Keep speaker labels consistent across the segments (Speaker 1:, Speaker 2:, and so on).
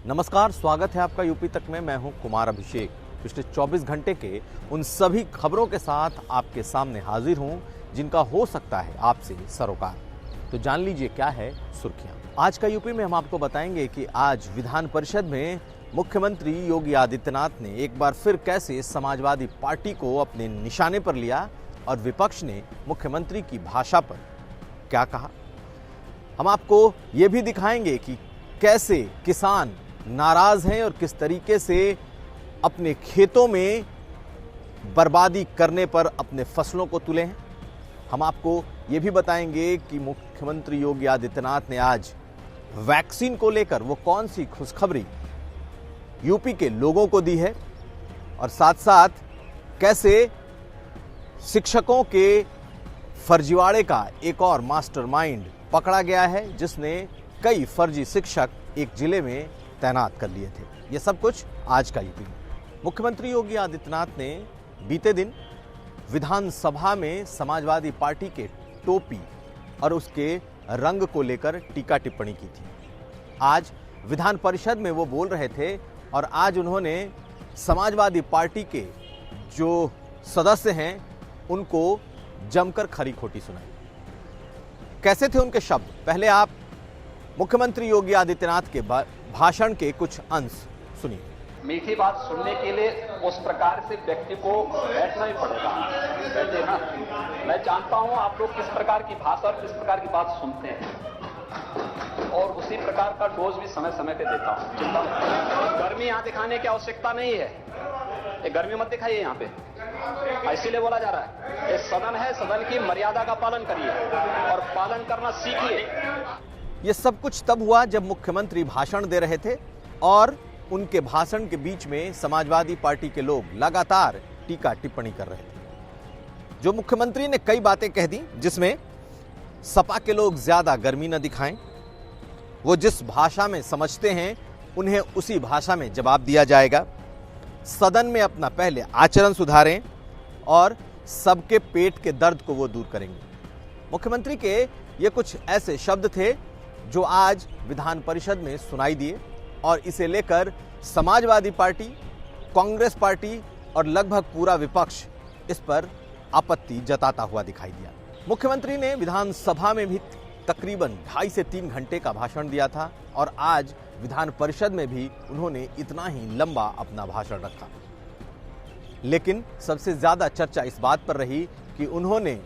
Speaker 1: नमस्कार, स्वागत है आपका यूपी तक में। मैं हूं कुमार अभिषेक। पिछले 24 घंटे के उन सभी खबरों के साथ आपके सामने हाजिर हूं जिनका हो सकता है आपसे सरोकार। तो जान लीजिए क्या है सुर्खियां। आज का यूपी में हम आपको बताएंगे कि आज विधान परिषद में मुख्यमंत्री योगी आदित्यनाथ ने एक बार फिर कैसे समाजवादी पार्टी को अपने निशाने पर लिया और विपक्ष ने मुख्यमंत्री की भाषा पर क्या कहा। हम आपको ये भी दिखाएंगे कि कैसे किसान नाराज हैं और किस तरीके से अपने खेतों में बर्बादी करने पर अपने फसलों को तुले हैं। हम आपको ये भी बताएंगे कि मुख्यमंत्री योगी आदित्यनाथ ने आज वैक्सीन को लेकर वो कौन सी खुशखबरी यूपी के लोगों को दी है और साथ साथ कैसे शिक्षकों के फर्जीवाड़े का एक और मास्टरमाइंड पकड़ा गया है जिसने कई फर्जी शिक्षक एक जिले में तैनात कर लिए थे। ये सब कुछ आज का यूपी में। मुख्यमंत्री योगी आदित्यनाथ ने बीते दिन विधानसभा में समाजवादी पार्टी के टोपी और उसके रंग को लेकर टीका टिप्पणी की थी। आज विधान परिषद में वो बोल रहे थे और आज उन्होंने समाजवादी पार्टी के जो सदस्य हैं उनको जमकर खरी खोटी सुनाई। कैसे थे उनके शब्द, पहले आप मुख्यमंत्री योगी आदित्यनाथ के भाषण के कुछ अंश सुनिए।
Speaker 2: मीठी बात सुनने के लिए उस प्रकार से व्यक्ति को बैठना ही पड़ेगा। बैठे ना, मैं जानता हूं आप लोग किस प्रकार की भाषा और किस प्रकार की बात सुनते हैं और उसी प्रकार का डोज भी समय समय पे देता हूं। चिंता मत, गर्मी यहां दिखाने की आवश्यकता नहीं है। ये गर्मी मत दिखाइए यहाँ पे, इसीलिए बोला जा रहा है ये सदन है, सदन की मर्यादा का पालन करिए और पालन करना सीखिए।
Speaker 1: ये सब कुछ तब हुआ जब मुख्यमंत्री भाषण दे रहे थे और उनके भाषण के बीच में समाजवादी पार्टी के लोग लगातार टीका टिप्पणी कर रहे थे। जो मुख्यमंत्री ने कई बातें कह दी जिसमें सपा के लोग ज्यादा गर्मी न दिखाएं, वो जिस भाषा में समझते हैं उन्हें उसी भाषा में जवाब दिया जाएगा, सदन में अपना पहले आचरण सुधारें और सबके पेट के दर्द को वो दूर करेंगे। मुख्यमंत्री के ये कुछ ऐसे शब्द थे जो आज विधान परिषद में सुनाई दिए और इसे लेकर समाजवादी पार्टी, कांग्रेस पार्टी और लगभग पूरा विपक्ष इस पर आपत्ति जताता हुआ दिखाई दिया। मुख्यमंत्री ने विधानसभा में भी तकरीबन 2.5 से 3 घंटे का भाषण दिया था और आज विधान परिषद में भी उन्होंने इतना ही लंबा अपना भाषण रखा। लेकिन सबसे ज्यादा चर्चा इस बात पर रही कि उन्होंने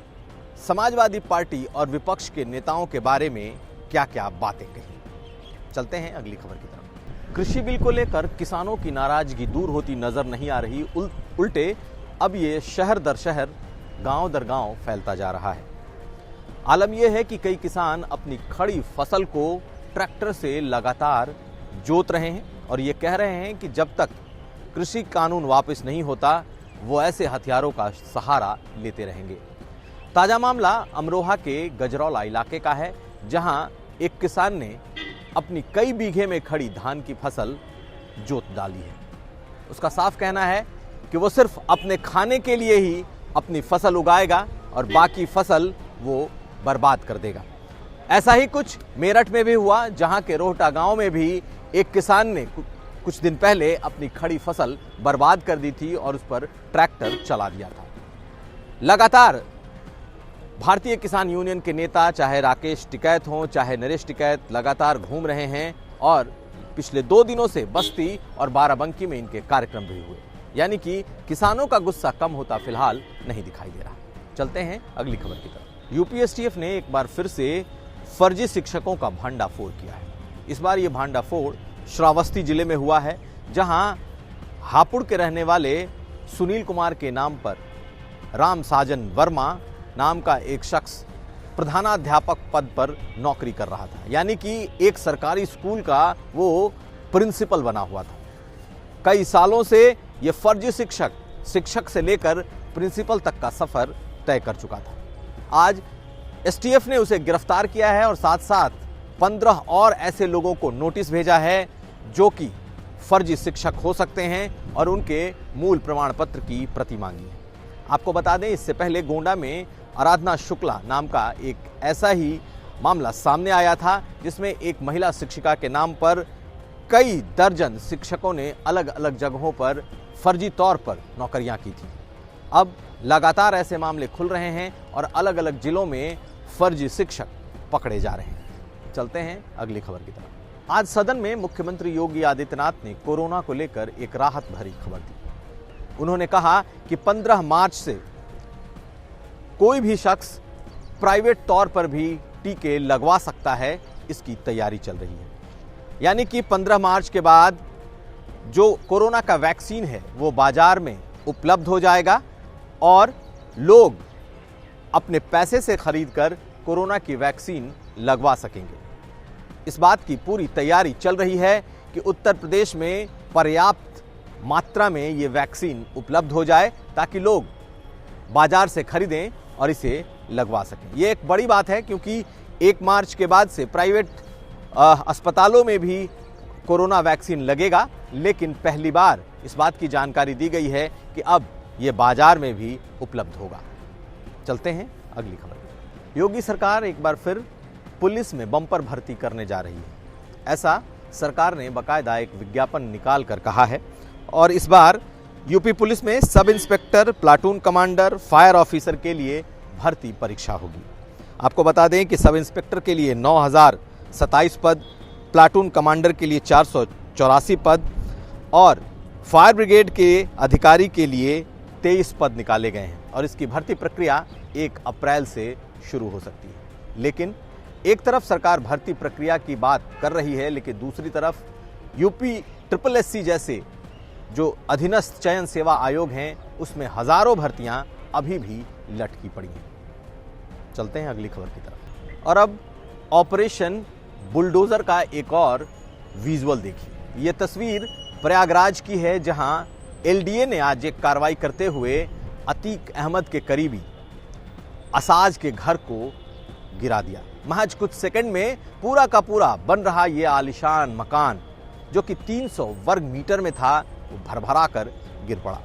Speaker 1: समाजवादी पार्टी और विपक्ष के नेताओं के बारे में क्या क्या बातें कही। चलते हैं अगली खबर की तरफ। कृषि बिल को लेकर किसानों की नाराजगी दूर होती नजर नहीं आ रही, उल्टे अब ये शहर दर शहर, गांव दर गांव फैलता जा रहा है। आलम यह है कि कई किसान अपनी खड़ी फसल को ट्रैक्टर से लगातार जोत रहे हैं और ये कह रहे हैं कि जब तक कृषि कानून वापस नहीं होता वो ऐसे हथियारों का सहारा लेते रहेंगे। ताजा मामला अमरोहा के गजरौला इलाके का है जहां एक किसान ने अपनी कई बीघे में खड़ी धान की फसल जोत डाली है। उसका साफ कहना है कि वो सिर्फ अपने खाने के लिए ही अपनी फसल उगाएगा और बाकी फसल वो बर्बाद कर देगा। ऐसा ही कुछ मेरठ में भी हुआ जहां के रोहटा गांव में भी एक किसान ने कुछ दिन पहले अपनी खड़ी फसल बर्बाद कर दी थी और उस पर ट्रैक्टर चला दिया था। लगातार भारतीय किसान यूनियन के नेता, चाहे राकेश टिकैत हों चाहे नरेश टिकैत, लगातार घूम रहे हैं और पिछले 2 दिनों से बस्ती और बाराबंकी में इनके कार्यक्रम भी हुए। यानी कि किसानों का गुस्सा कम होता फिलहाल नहीं दिखाई दे रहा। चलते हैं अगली खबर की तरफ। यूपी एसटीएफ ने एक बार फिर से फर्जी शिक्षकों का भांडाफोड़ किया है। इस बार ये भांडाफोड़ श्रावस्ती जिले में हुआ है जहां हापुड़ के रहने वाले सुनील कुमार के नाम पर राम साजन वर्मा नाम का एक शख्स प्रधानाध्यापक पद पर नौकरी कर रहा था। यानी कि एक सरकारी स्कूल का वो प्रिंसिपल बना हुआ था। कई सालों से ये फर्जी शिक्षक से लेकर प्रिंसिपल तक का सफर तय कर चुका था। आज एसटीएफ ने उसे गिरफ्तार किया है और साथ साथ 15 और ऐसे लोगों को नोटिस भेजा है जो कि फर्जी शिक्षक हो सकते हैं और उनके मूल प्रमाण पत्र की प्रति मांगी है। आपको बता दें, इससे पहले गोंडा में आराधना शुक्ला नाम का एक ऐसा ही मामला सामने आया था जिसमें एक महिला शिक्षिका के नाम पर कई दर्जन शिक्षकों ने अलग अलग जगहों पर फर्जी तौर पर नौकरियां की थी। अब लगातार ऐसे मामले खुल रहे हैं और अलग अलग जिलों में फर्जी शिक्षक पकड़े जा रहे हैं। चलते हैं अगली खबर की तरफ। आज सदन में मुख्यमंत्री योगी आदित्यनाथ ने कोरोना को लेकर एक राहत भरी खबर दी। उन्होंने कहा कि 15 मार्च से कोई भी शख्स प्राइवेट तौर पर भी टीके लगवा सकता है, इसकी तैयारी चल रही है। यानी कि 15 मार्च के बाद जो कोरोना का वैक्सीन है वो बाजार में उपलब्ध हो जाएगा और लोग अपने पैसे से खरीदकर कोरोना की वैक्सीन लगवा सकेंगे। इस बात की पूरी तैयारी चल रही है कि उत्तर प्रदेश में पर्याप्त मात्रा में ये वैक्सीन उपलब्ध हो जाए ताकि लोग बाजार से खरीदें और इसे लगवा सकें। ये एक बड़ी बात है क्योंकि 1 मार्च के बाद से प्राइवेट अस्पतालों में भी कोरोना वैक्सीन लगेगा, लेकिन पहली बार इस बात की जानकारी दी गई है कि अब ये बाजार में भी उपलब्ध होगा। चलते हैं अगली खबर। योगी सरकार एक बार फिर पुलिस में बम्पर भर्ती करने जा रही है। ऐसा सरकार ने बाकायदा एक विज्ञापन निकाल कर कहा है और इस बार यूपी पुलिस में sub inspector, platoon commander, fire officer के लिए भर्ती परीक्षा होगी। आपको बता दें कि सब इंस्पेक्टर के लिए 9027 पद, प्लाटून कमांडर के लिए 484 पद और फायर ब्रिगेड के अधिकारी के लिए 23 पद निकाले गए हैं और इसकी भर्ती प्रक्रिया 1 अप्रैल से शुरू हो सकती है। लेकिन एक तरफ सरकार भर्ती प्रक्रिया की बात कर रही है, लेकिन दूसरी तरफ यूपी SSSC जैसे जो अधीनस्थ चयन सेवा आयोग हैं उसमें हजारों भर्तियां अभी भी लटकी पड़ी हैं। चलते हैं अगली खबर की तरफ। और अब ऑपरेशन बुलडोजर का एक और विजुअल देखिए। ये तस्वीर प्रयागराज की है जहां LDA ने आज एक कार्रवाई करते हुए अतीक अहमद के करीबी असाज के घर को गिरा दिया। महज कुछ सेकंड में पूरा का पूरा बन रहा ये आलीशान मकान जो कि 300 वर्ग मीटर में था वो भरभरा कर गिर पड़ा।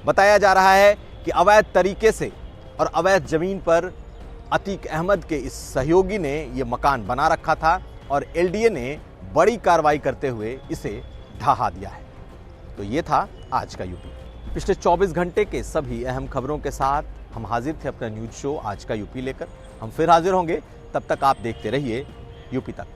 Speaker 1: बताया जा रहा है कि अवैध तरीके से और अवैध जमीन पर अतीक अहमद के इस सहयोगी ने यह मकान बना रखा था और LDA ने बड़ी कार्रवाई करते हुए इसे ढहा दिया है। तो ये था आज का यूपी। पिछले 24 घंटे के सभी अहम खबरों के साथ हम हाजिर थे अपना न्यूज शो आज का यूपी लेकर। हम फिर हाजिर होंगे, तब तक आप देखते रहिए यूपी तक।